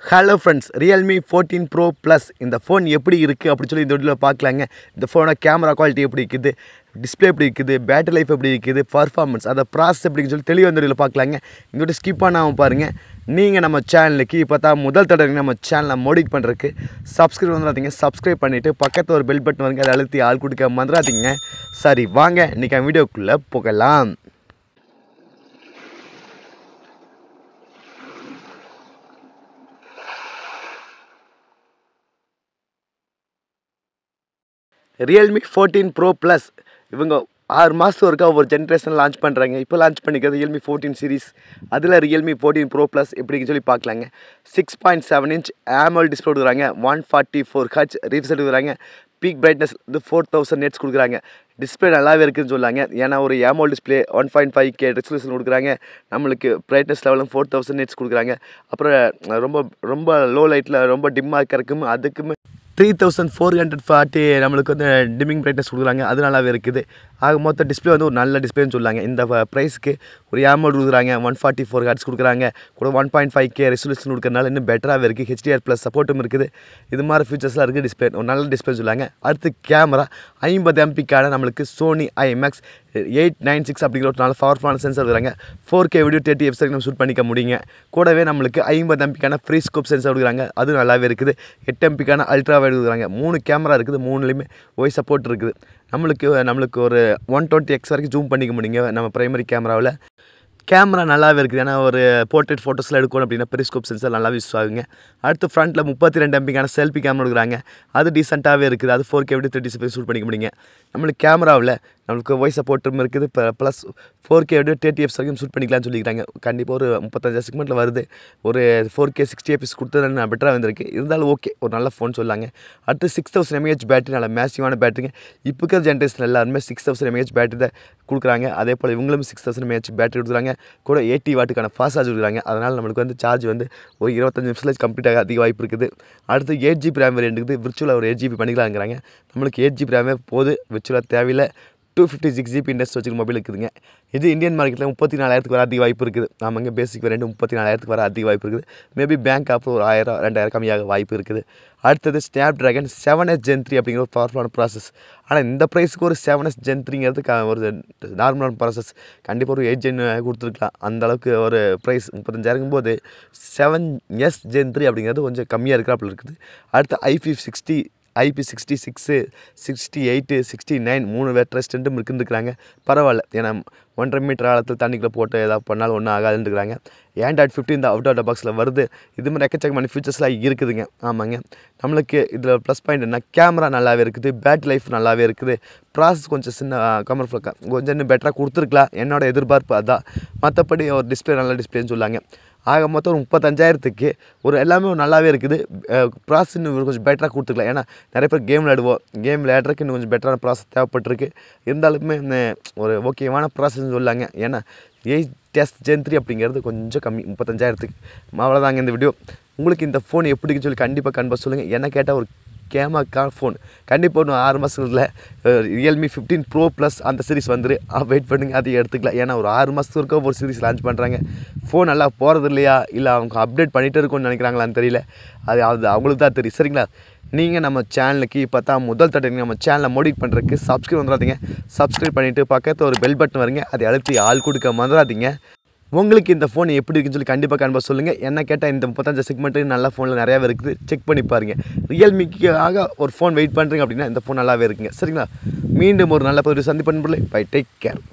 Hello friends, Realme 14 bro plus இந்த phone எப்படி இருக்குது அப்படின்னு சொல்லி இந்த வீடியோவில் பார்க்கலாங்க. இந்த ஃபோனோட கேமரா குவாலிட்டி எப்படி இருக்குது, டிஸ்பிளே எப்படி இருக்குது, பேட்டரி லைஃப் எப்படி இருக்குது, பர்ஃபார்மன்ஸ் அதை ப்ராசஸ் எப்படின்னு சொல்லி தெளிவாக இந்த வீடியோவில் பார்க்கலாங்க. இந்த வீடியோ ஸ்கிப் பண்ணாமல் பாருங்கள். நீங்கள் நம்ம சேனலுக்கு இப்போ தான் முதல் தடவை நம்ம சேனலை மோடிட் பண்ணுறதுக்கு சப்ஸ்கிரைப் வந்துடாதீங்க. சப்ஸ்கிரைப் பண்ணிவிட்டு பக்கத்தில் ஒரு பெல் பட்டன் வருங்க, அதை அழுத்தி ஆள் கொடுக்க மறந்துடாதீங்க. சரி வாங்க இன்றைக்கி வீடியோக்குள்ளே போகலாம். ரியல்மி 14 ப்ரோ ப்ளஸ் இவங்க 6 மாதம் ஒருக்கா ஒவ்வொரு ஜென்ரேஷன் லான்ச் பண்ணுறாங்க. இப்போ லான்ச் பண்ணிக்கிறது ரியல்மி 14 சீரிஸ். அதில் ரியல்மி 14 ப்ரோ ப்ளஸ் எப்படின்னு சொல்லி பார்க்கலாங்க. 6.7 இன்ச் AMOLED டிஸ்பிளே கொடுக்குறாங்க. 144 ஹெர்ட்ஸ் ரீஃப்ரெஷ் கொடுக்குறாங்க. பீக் பிரைட்னஸ் வந்து 4000 nits கொடுக்குறாங்க. டிஸ்பிளே நல்லாவே இருக்குதுன்னு சொல்லாங்க. ஏன்னா ஒரு AMOLED டிஸ்பிளே 1.5K ரெசல்யூஷன் கொடுக்குறாங்க. நம்மளுக்கு பிரைட்னஸ் லெவலும் 4000 nits கொடுக்குறாங்க. அப்புறம் ரொம்ப லோ லைட்டில் ரொம்ப டிம்மாக இருக்கிறதுக்கும் அதுக்குமே 3440 நம்மளுக்கு வந்து டிம்மிங் பிரைட்னஸ் கொடுக்குறாங்க. அது நல்லாவே இருக்குது. ஆக மொத்த டிஸ்பிளே வந்து ஒரு நல்ல டிஸ்பிளேன்னு சொல்லாங்க. இந்த ப்ரைஸுக்கு ஒரு AMOLED கொடுக்குறாங்க. 144 ஹெர்ட்ஸ் கொடுக்குறாங்க. கூட 1.5K ரெசல்யூஷன் கொடுக்கறனால இன்னும் பெட்டராகவே இருக்குது. HDR+ சப்போர்ட்டும் இருக்குது. இது மாதிரி ஃபீச்சர்ஸ்லாம் இருக்குது. டிஸ்பிளே ஒரு நல்ல டிஸ்பிளே சொல்லாங்க. அடுத்து கேமரா 50 MP நம்மளுக்கு சோனி IMX 896 அப்படிங்கிற ஒரு நல்ல பவர்ஃபுல்லான சென்சர் இருக்கிறாங்க. 4K வீடியோ 30 fps நம்ம ஷூட் பண்ணிக்க முடியுங்க. கூடவே நம்மளுக்கு 50 MP ஃப்ரீ ஸ்கோப் சென்சர் கொடுக்குறாங்க. அது நல்லாவே இருக்குது. 8 MP அல்ட்ரா வைட் கொடுக்குறாங்க. 3 கேமரா இருக்குது. 3லேயுமே வாய்ஸ் சப்போர்ட் இருக்குது. நம்மளுக்கு ஒரு 120x வரைக்கும் ஜூம் பண்ணிக்க முடியுங்க நம்ம ப்ரைமரி கேமராவில். கேமரா நல்லாவே இருக்குது. ஏன்னா ஒரு போர்ட்ரேட் ஃபோட்டோஸ்லாம் எடுக்கணும் அப்படின்னா பெரிஸ்கோப் சென்சர் நல்லாவே யூஸ் ஆகுங்க. அடுத்து ஃப்ரண்ட்டில் 32 MP செல்ஃபி கேமரா கொடுக்குறாங்க. அது டீசெண்டாகவே இருக்குது. அது 4K வீடியோ 30 fps ஷூட் பண்ணிக்க முடியுங்க. நம்மளுக்கு கேமராவில் நம்மளுக்கு வாய்ஸ் சப்போர்ட்டும் இருக்குது. ப்ளஸ் 4K வீடியோ 30 fps வரைக்கும் ஷூட் பண்ணிக்கலாம்னு சொல்லிக்கிறாங்க. கண்டிப்பாக ஒரு 35 செக்மெண்ட்டில் வருது. ஒரு 4K 60 fps கொடுத்தது நான் பெட்டராக வந்திருக்கு. இருந்தாலும் ஓகே, ஒரு நல்ல ஃபோன் சொல்லாங்க. அடுத்து 6000 mAh பேட்டரி, நல்ல மேசிவான பேட்டரிங்க. இப்போ இருக்கிற ஜென்ரேஷன் எல்லாருமே 6000 mAh பேட்டரி தான் கொடுக்குறாங்க. அதே போல் இவங்களும் 6000 mAh பேட்டரி கொடுக்குறாங்க. கூட 80 வாட்டுக்கான ஃபாஸ்ட் சார்ஜ் கொடுக்குறாங்க. அதனால் நம்மளுக்கு வந்து சார்ஜ் வந்து ஒரு 25 நிமிஷத்தில் கம்ப்ளீட் ஆக அதிக வாய்ப்பு இருக்குது. அடுத்து 8GB ரேம் வேரியன்ட் இருக்குது. விர்ச்சுவலாக ஒரு 8GB பண்ணிக்கலாங்கிறாங்க. நம்மளுக்கு 8GB ரேமே போது, விர்ச்சுவலாக தேவையில்லை. 256GB இண்டெக்ஸ் வச்சுருக்க மொபைல் இருக்குதுங்க. இது இந்தியன் மார்க்கெட்டில் 34,000 வர அதிக வாய்ப்பு இருக்குது. ஆமாங்க, பேசிக் வேரியன்ட் 34,000 வர அதிக வாய்ப்பு இருக்குது. மேபி பேங்க் ஆஃப் ஒரு 1000 2000 கம்மியாக வாய்ப்பு இருக்குது. அடுத்தது ஸ்னாப்ட்ராகன் 7S Gen 3 அப்படிங்கிற ஒரு பவர்ஃபுல்லான ப்ராசஸ். ஆனால் இந்த ப்ரைஸுக்கு ஒரு 7S Gen 3ங்கிறது ஒரு நார்மலான ப்ராசஸ். கண்டிப்பாக ஒரு 8 Gen கொடுத்துருக்கலாம். அந்தளவுக்கு ஒரு ப்ரைஸ் 35,000 போது 7S Gen 3 அப்படிங்கிறது கொஞ்சம் கம்மியாக இருக்கிறாப்புல இருக்குது. அடுத்து IP66 68 69 3 வெட்ரஸ்ட்டும் இருக்குன்னு பரவாயில்ல. ஏன்னா 1.5 மீட்டர் ஆழத்தில் தண்ணிக்குள்ளே போட்டு ஏதாவது பண்ணாலும் ஒன்றும் ஆகாதுன்னு இருக்கிறாங்க. Android 15 இந்த அவுட் ஆஃப் பாக்ஸில் வருது. இது மாதிரி எக்கச்சக்கமான ஃபீச்சர்ஸ்லாம் இருக்குதுங்க. ஆமாங்க, நம்மளுக்கு இதில் ப்ளஸ் பாயிண்ட் என்ன, கேமரா நல்லாவே இருக்குது. பேட்டரி லைஃப் நல்லாவே இருக்குது. ப்ராசஸ் கொஞ்சம் சின்ன கொஞ்சம் இன்னும் பெட்டராக கொடுத்துருக்கலாம். என்னோடய எதிர்பார்ப்பு அதான். மற்றபடி ஒரு டிஸ்பிளே நல்ல டிஸ்பிளேன்னு சொல்லாங்க. ஆக மொத்தம் ஒரு 35,000க்கு ஒரு எல்லாமே நல்லாவே இருக்குது. ப்ராசஸ் இன்னும் கொஞ்சம் பெட்டராக கொடுத்துக்கலாம். ஏன்னா நிறைய பேர் கேம் விளையாடுறதுக்கு இன்னும் கொஞ்சம் பெட்டரான ப்ராசஸ் தேவைப்பட்டிருக்கு. இருந்தாலுமே ஒரு ஓகேவான ப்ராசஸ்ன்னு சொல்லாங்க. ஏன்னா 8S Gen 3 அப்படிங்கிறது கொஞ்சம் கம்மி 35,000க்கு. அவ்வளோதாங்க இந்த வீடியோ. உங்களுக்கு இந்த ஃபோன் எப்படின்னு சொல்லி கண்டிப்பாக கண்டிப்பாக சொல்லுங்கள். என்ன கேட்டால் ஒரு கேமராக்கான ஃபோன் கண்டிப்பாக ஒன்று 6 மாதத்துல ரியல்மி 15 ப்ரோ ப்ளஸ் அந்த சீரிஸ் வந்துரு. வெயிட் பண்ணுங்கள், அதை எடுத்துக்கலாம். ஏன்னா ஒரு 6 மாதத்துக்கு ஒரு சீரிஸ் லான்ச் பண்ணுறாங்க. ஃபோன் நல்லா போகிறது இல்லையா, இல்லை அவங்க அப்டேட் பண்ணிகிட்டே இருக்கும்னு நினைக்கிறாங்களான்னு தெரியல. அது அவங்களுக்கு தான் தெரியும். சரிங்களா, நீங்கள் நம்ம சேனலுக்கு இப்போ தான் முதல் தடவை நம்ம சேனலை மோடிட் பண்ணுறதுக்கு சப்ஸ்கிரைப் வந்துடாதீங்க. சப்ஸ்கிரைப் பண்ணிவிட்டு பக்கத்தில் ஒரு பெல் பட்டன் வருங்க, அதை அழுத்தி ஆள் கொடுக்க மறந்துடாதீங்க. உங்களுக்கு இந்த ஃபோன் எப்படி இருக்குன்னு சொல்லி கண்டிப்பாக சொல்லுங்கள். என்ன கேட்டால் இந்த 35 செக்மெண்ட்டு நல்ல ஃபோனில் நிறையாவே இருக்குது. செக் பண்ணி பாருங்கள். ரியல்மிக்காக ஒரு ஃபோன் வெயிட் பண்ணுறீங்க அப்படின்னா இந்த ஃபோன் நல்லாவே இருக்குங்க. சரிங்களா, மீண்டும் ஒரு நல்ல பதிவு சந்திப்பேன். Bye, take care.